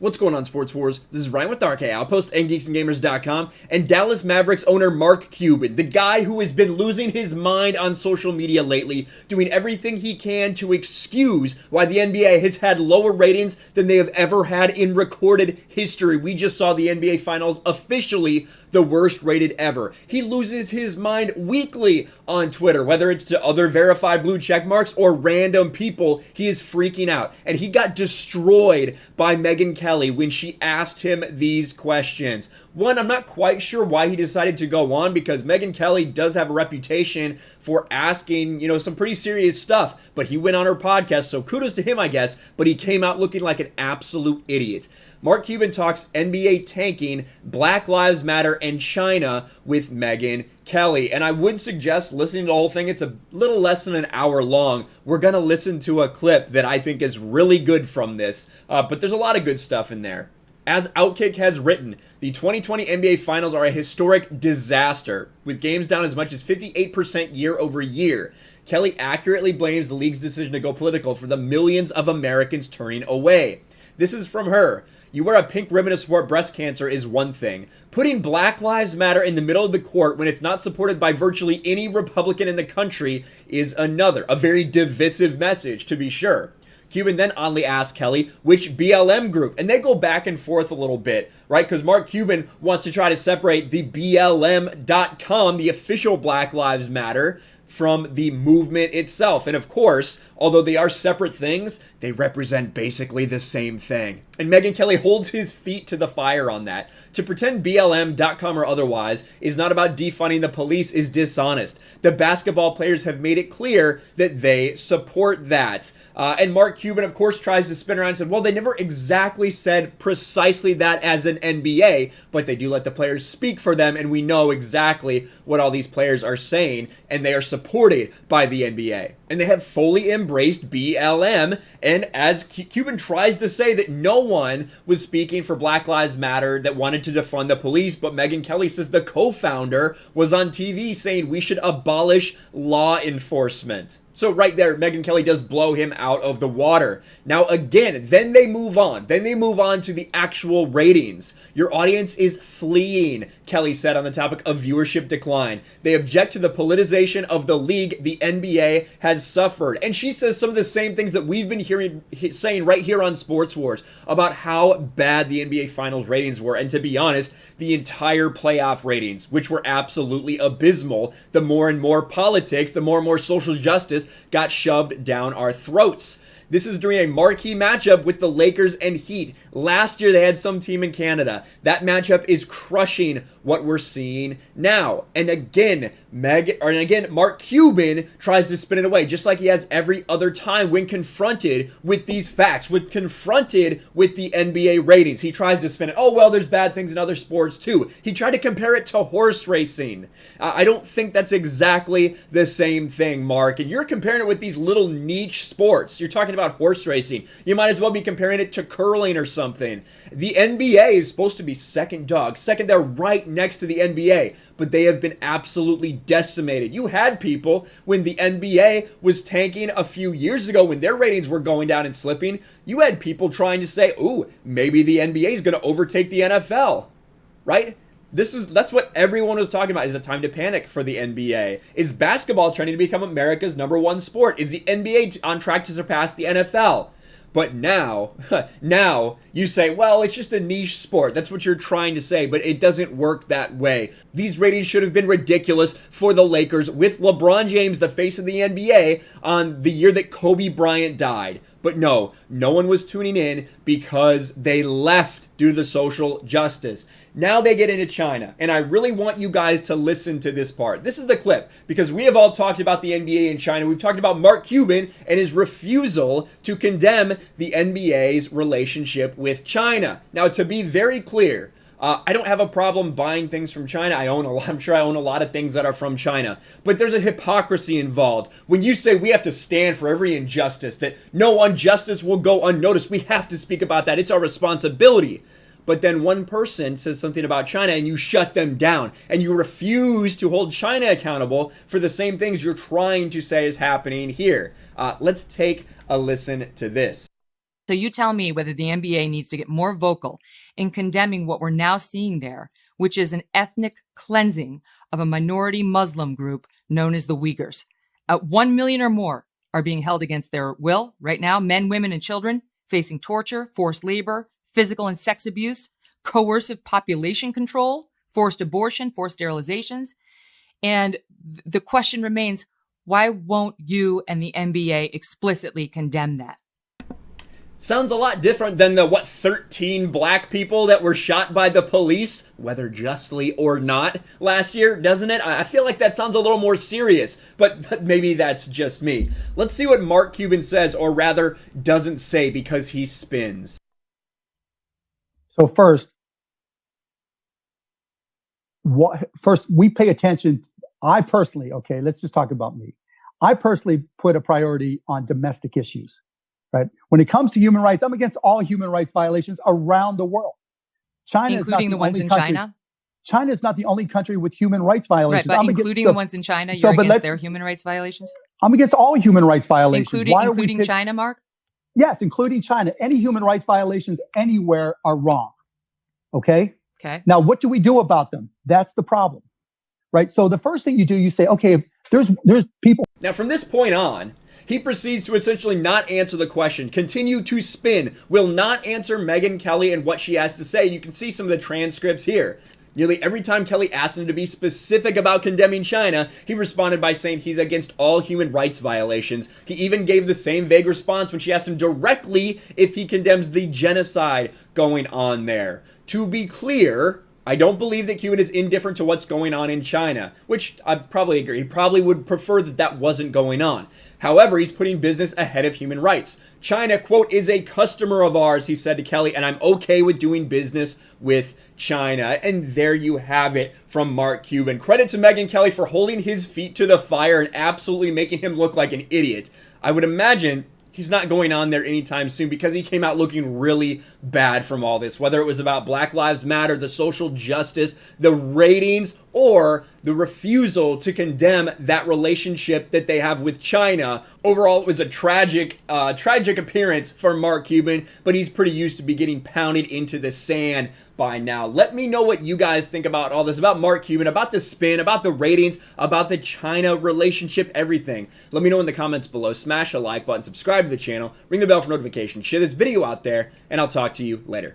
What's going on, Sports Wars? This is Ryan with RK Outpost and GeeksandGamers.com, and Dallas Mavericks owner Mark Cuban, the guy who has been losing his mind on social media lately, doing everything he can to excuse why the NBA has had lower ratings than they have ever had in recorded history. We just saw the NBA Finals officially the worst rated ever. He loses his mind weekly on Twitter, whether it's to other verified blue check marks or random people. He is freaking out, and he got destroyed by Megyn when she asked him these questions. One, I'm not quite sure why he decided to go on, because Megyn Kelly does have a reputation for asking, some pretty serious stuff, but he went on her podcast, so kudos to him, I guess, but he came out looking like an absolute idiot. Mark Cuban talks NBA tanking, Black Lives Matter, and China with Megyn Kelly. And I would suggest listening to the whole thing. It's a little less than an hour long. We're going to listen to a clip that I think is really good from this, but there's a lot of good stuff in there. As Outkick has written, the 2020 NBA Finals are a historic disaster, with games down as much as 58% year over year. Kelly accurately blames the league's decision to go political for the millions of Americans turning away. This is from her. You wear a pink ribbon to support breast cancer is one thing. Putting Black Lives Matter in the middle of the court when it's not supported by virtually any Republican in the country is another. A very divisive message, to be sure. Cuban then oddly asked Kelly which BLM group, and they go back and forth a little bit, right? Because Mark Cuban wants to try to separate the BLM.com, the official Black Lives Matter, from the movement itself. And of course, although they are separate things, they represent basically the same thing. And Megyn Kelly holds his feet to the fire on that. To pretend BLM.com or otherwise is not about defunding the police is dishonest. The basketball players have made it clear that they support that. And Mark Cuban, of course, tries to spin around and said, well, they never exactly said precisely that as an NBA, but they do let the players speak for them, and we know exactly what all these players are saying, and they are supported by the NBA. And they have fully embraced BLM, and as Cuban tries to say that no one was speaking for Black Lives Matter that wanted to defund the police, but Megyn Kelly says the co-founder was on TV saying we should abolish law enforcement. So right there, Megyn Kelly does blow him out of the water. Now again, then they move on. Then they move on to the actual ratings. Your audience is fleeing, Kelly said on the topic of viewership decline. They object to the politicization of the league the NBA has suffered. And she says some of the same things that we've been saying right here on Sports Wars about how bad the NBA Finals ratings were. And to be honest, the entire playoff ratings, which were absolutely abysmal. The more and more politics, the more and more social justice got shoved down our throats. This is during a marquee matchup with the Lakers and Heat. Last year, they had some team in Canada. That matchup is crushing what we're seeing now. And again, Mark Cuban tries to spin it away, just like he has every other time when confronted with these facts, when confronted with the NBA ratings. He tries to spin it, oh, well, there's bad things in other sports too. He tried to compare it to horse racing. I don't think that's exactly the same thing, Mark. And you're comparing it with these little niche sports. You're talking about horse racing. You might as well be comparing it to curling or something. The NBA is supposed to be second dog. Second, they're right next to the NBA, but they have been absolutely decimated. You had people when the NBA was tanking a few years ago, when their ratings were going down and slipping, you had people trying to say, ooh, maybe the NBA is going to overtake the NFL, right? That's what everyone was talking about. Is it time to panic for the NBA? Is basketball trying to become America's #1 sport? Is the NBA on track to surpass the NFL? But now you say, well, it's just a niche sport. That's what you're trying to say, but it doesn't work that way. These ratings should have been ridiculous for the Lakers with LeBron James, the face of the NBA, on the year that Kobe Bryant died. But no one was tuning in because they left due to the social justice. Now they get into China, and I really want you guys to listen to this part. This is the clip, because we have all talked about the NBA in China. We've talked about Mark Cuban and his refusal to condemn the NBA's relationship with China. Now, to be very clear, I don't have a problem buying things from China. I'm sure I own a lot of things that are from China. But there's a hypocrisy involved. When you say we have to stand for every injustice, that no injustice will go unnoticed, we have to speak about that. It's our responsibility. But then one person says something about China and you shut them down, and you refuse to hold China accountable for the same things you're trying to say is happening here. Let's take a listen to this. So you tell me whether the NBA needs to get more vocal in condemning what we're now seeing there, which is an ethnic cleansing of a minority Muslim group known as the Uyghurs. 1 million or more are being held against their will right now, men, women, and children facing torture, forced labor, physical and sex abuse, coercive population control, forced abortion, forced sterilizations. And the question remains, why won't you and the NBA explicitly condemn that? Sounds a lot different than the, 13 black people that were shot by the police, whether justly or not, last year, doesn't it? I feel like that sounds a little more serious, but maybe that's just me. Let's see what Mark Cuban says, or rather, doesn't say, because he spins. So first, we pay attention. I personally, okay, let's just talk about me. I personally put a priority on domestic issues. Right. When it comes to human rights, I'm against all human rights violations around the world. China, including the ones in China. China is not the only country with human rights violations. Right, but including the ones in China, you're against their human rights violations? I'm against all human rights violations. Including China, Mark? Yes, including China. Any human rights violations anywhere are wrong. Okay? Okay. Now, what do we do about them? That's the problem. Right? So the first thing you do, you say, okay, there's people. Now, from this point on, he proceeds to essentially not answer the question, continue to spin, will not answer Megyn Kelly and what she has to say. You can see some of the transcripts here. Nearly every time Kelly asked him to be specific about condemning China, he responded by saying he's against all human rights violations. He even gave the same vague response when she asked him directly if he condemns the genocide going on there. To be clear, I don't believe that Cuban is indifferent to what's going on in China, which I probably agree. He probably would prefer that that wasn't going on. However, he's putting business ahead of human rights. China, quote, is a customer of ours, he said to Kelly, and I'm okay with doing business with China. And there you have it from Mark Cuban. Credit to Megyn Kelly for holding his feet to the fire and absolutely making him look like an idiot. I would imagine he's not going on there anytime soon because he came out looking really bad from all this, whether it was about Black Lives Matter, the social justice, the ratings, or the refusal to condemn that relationship that they have with China. Overall, it was a tragic appearance for Mark Cuban, but he's pretty used to be getting pounded into the sand by now. Let me know what you guys think about all this, about Mark Cuban, about the spin, about the ratings, about the China relationship, everything. Let me know in the comments below. Smash a like button, subscribe to the channel, ring the bell for notifications, share this video out there, and I'll talk to you later.